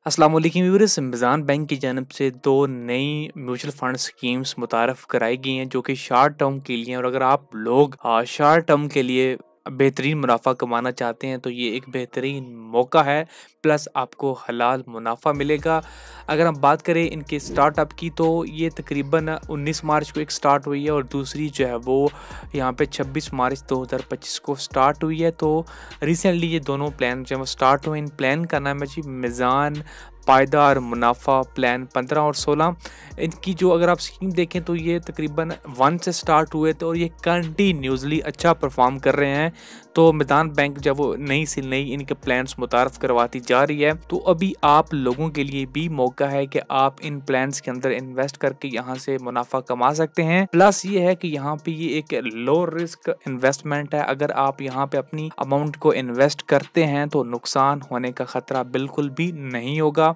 अस्सलाम वालेकुम viewers, Meezan bank की जानिब से 2 नई म्यूचुअल फंड स्कीम्स मुतारफ़ कराई गई हैं जो कि शॉर्ट टर्म के लिए हैं। और अगर आप लोग शॉर्ट टर्म के लिए बेहतरीन मुनाफ़ा कमाना चाहते हैं तो ये एक बेहतरीन मौका है, प्लस आपको हलाल मुनाफ़ा मिलेगा। अगर हम बात करें इनके स्टार्टअप की तो ये तकरीबन 19 मार्च को एक स्टार्ट हुई है और दूसरी जो है वो यहाँ पे 26 मार्च 2025 को स्टार्ट हुई है। तो रिसेंटली ये दोनों प्लान जब स्टार्ट हुए, इन प्लान का नाम है जी मिज़ान पायदार मुनाफा प्लान 15 और 16। इनकी जो अगर आप स्कीम देखें तो ये तकरीबन 1 से स्टार्ट हुए थे और ये कंटिन्यूसली अच्छा परफॉर्म कर रहे हैं। तो मिज़ान बैंक जब वो नई से नई इनके प्लान्स मुतारफ़ करवाती जा रही है तो अभी आप लोगों के लिए भी मौका है कि आप इन प्लान्स के अंदर इन्वेस्ट करके यहाँ से मुनाफा कमा सकते हैं। प्लस ये है कि यहाँ पे ये एक लो रिस्क इन्वेस्टमेंट है। अगर आप यहाँ पे अपनी अमाउंट को इन्वेस्ट करते हैं तो नुकसान होने का खतरा बिल्कुल भी नहीं होगा।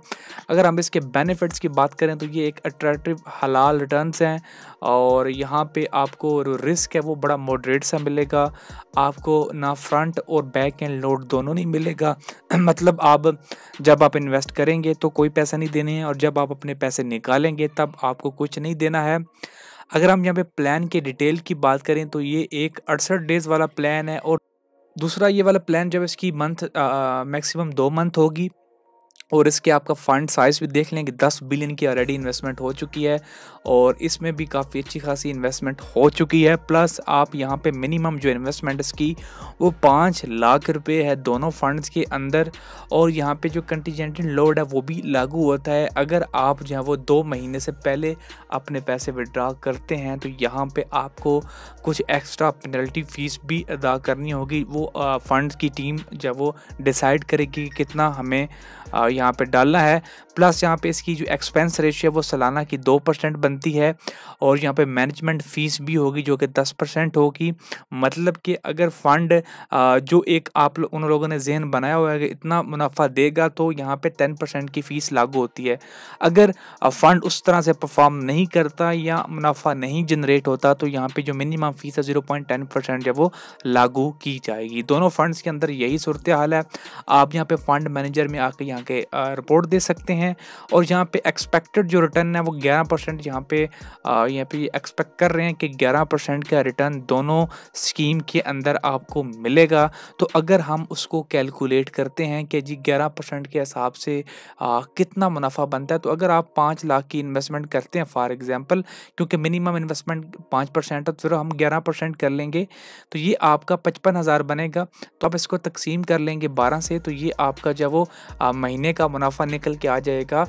अगर हम इसके बेनिफिट्स की बात करें तो ये एक अट्रैक्टिव हलाल रिटर्न्स हैं और यहाँ पे आपको रिस्क है वो बड़ा मॉडरेट सा मिलेगा। आपको ना फ्रंट और बैक एंड लोड दोनों नहीं मिलेगा मतलब आप जब आप इन्वेस्ट करेंगे तो कोई पैसा नहीं देने हैं और जब आप अपने पैसे निकालेंगे तब आपको कुछ नहीं देना है। अगर हम यहाँ पे प्लान के डिटेल की बात करें तो ये एक 68 डेज़ वाला प्लान है और दूसरा ये वाला प्लान जब इसकी मंथ मैक्सिमम 2 मंथ होगी। और इसके आपका फ़ंड साइज़ भी देख लें कि 10 बिलियन की ऑलरेडी इन्वेस्टमेंट हो चुकी है और इसमें भी काफ़ी अच्छी खासी इन्वेस्टमेंट हो चुकी है। प्लस आप यहाँ पे मिनिमम जो इन्वेस्टमेंट इसकी वो 5 लाख रुपए है दोनों फंड्स के अंदर। और यहाँ पे जो कंटीजेंटेड लोड है वो भी लागू होता है। अगर आप जो है वो 2 महीने से पहले अपने पैसे विड्रॉ करते हैं तो यहाँ पे आपको कुछ एक्स्ट्रा पेनल्टी फ़ीस भी अदा करनी होगी। वो फंड्स की टीम जब वो डिसाइड करेगी कि कितना हमें यहाँ पे डालना है। प्लस यहाँ पे इसकी जो एक्सपेंस रेशियो है वो सालाना की 2% बनती है और यहाँ पे मैनेजमेंट फ़ीस भी होगी जो कि 10% होगी। मतलब कि अगर फ़ंड जो एक आप उन लोगों ने ज़हन बनाया हुआ है कि इतना मुनाफा देगा तो यहाँ पे 10% की फ़ीस लागू होती है। अगर फ़ंड उस तरह से परफॉर्म नहीं करता या मुनाफा नहीं जनरेट होता तो यहाँ पे जो मिनिमम फ़ीस है 0.10% है वो लागू की जाएगी। दोनों फंड्स के अंदर यही सूरत हाल है। आप यहाँ पे फ़ंड मैनेजर में आके यहाँ के रिपोर्ट दे सकते हैं और यहाँ पे एक्सपेक्टेड जो रिटर्न है वो 11% यहाँ पे एक्सपेक्ट कर रहे हैं कि 11% का रिटर्न दोनों स्कीम के अंदर आपको मिलेगा। तो अगर हम उसको कैलकुलेट करते हैं कि जी 11% के हिसाब से कितना मुनाफा बनता है तो अगर आप 5 लाख की इन्वेस्टमेंट करते हैं फॉर एग्जांपल, क्योंकि मिनिमम इन्वेस्टमेंट 5% है तो फिर हम 11% कर लेंगे तो ये आपका 55,000 बनेगा। तो आप इसको तकसीम कर लेंगे 12 से तो ये आपका जब वो महीने का मुनाफा निकल के आ जाएगा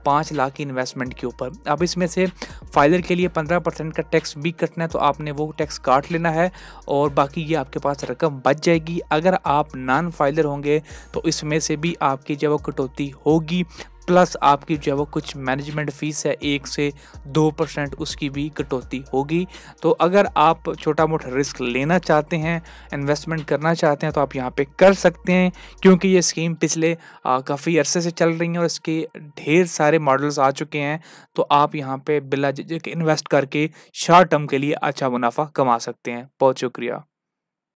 5 लाख की इन्वेस्टमेंट के ऊपर। अब इसमें से फाइलर के लिए 15% का टैक्स भी कटना है तो आपने वो टैक्स काट लेना है और बाकी ये आपके पास रकम बच जाएगी। अगर आप नॉन फाइलर होंगे तो इसमें से भी आपकी जब वो कटौती होगी। प्लस आपकी जो है वो कुछ मैनेजमेंट फ़ीस है 1 से 2% उसकी भी कटौती होगी। तो अगर आप छोटा मोटा रिस्क लेना चाहते हैं, इन्वेस्टमेंट करना चाहते हैं तो आप यहाँ पे कर सकते हैं क्योंकि ये स्कीम पिछले काफ़ी अरसे से चल रही है और इसके ढेर सारे मॉडल्स आ चुके हैं। तो आप यहाँ पे बिला झिझक इन्वेस्ट करके शॉर्ट टर्म के लिए अच्छा मुनाफा कमा सकते हैं। बहुत शुक्रिया।